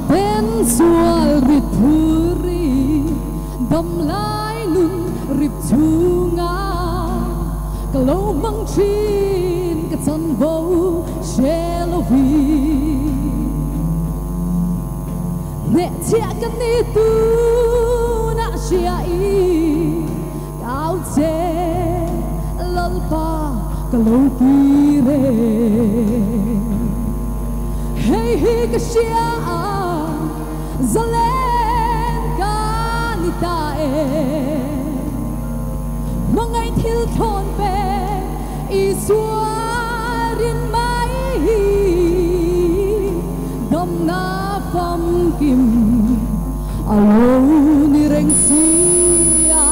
tên xuân rít thuri đầm lái nun rít chu ngà cả lâu măng chín cả chân vô xe lâu vi nè chia cái ni tu na chia i cao che lal pa cả lâu kỳ re hey hi cái chia zalen ka ni ta mong ngày thiếu thôn về y suarin mai dom na phong kim alo ni reng sia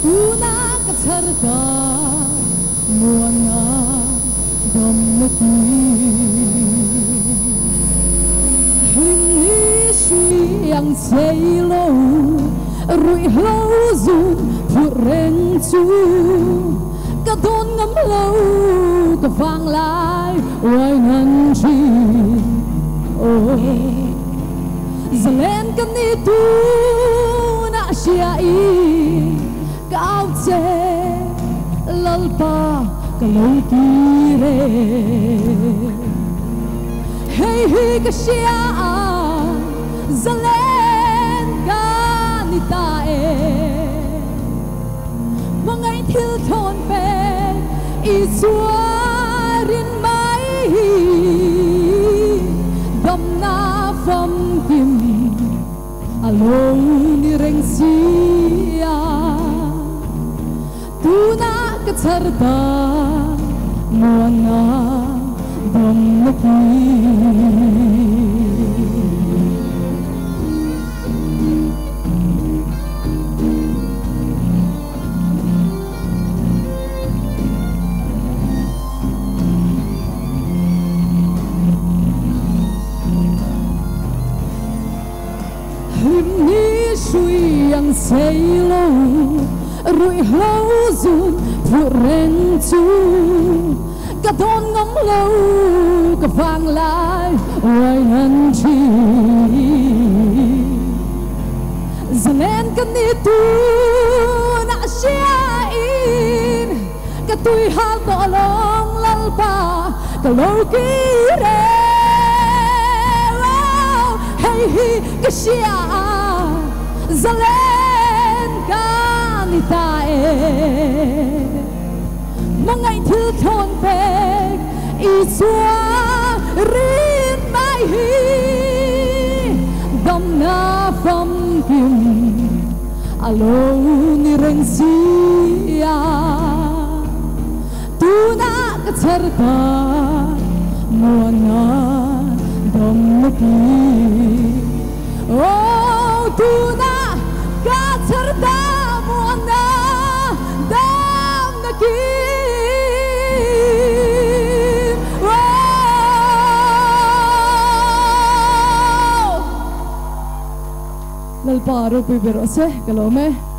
una ka charda muana dom na ti him sui yang sei lo rui lâu dù phụ rèn chú cả thôn ngắm lâu cả vang lại oai ngân chi ôi giờ lên cái ni tu na xia i cao che lal pa cả lâu kỳ re hey hi cái xia giờ lên cái ni ta mong ngày thiếu thôn về y suarin mai dom na phong kim alo ni reng sia tu na ka charda muana dom na ki him ni sui yang sei lo rui lâu dù phụ rèn chú cả thôn ngắm lâu cả vang lại oai ngân chi giờ lên cái ni tu na xia in cả tui hal to long lal pa cả lâu kỳ re hey hi cái xia giờ lên cái ni ta mong ngày thứ thôn về y xóa rin mai hi dom na phong kim alo ni reng sia tu na ka charda muana dom na ki oh tu na ka charda muana dom na ki Nel paro pi berose, kalome.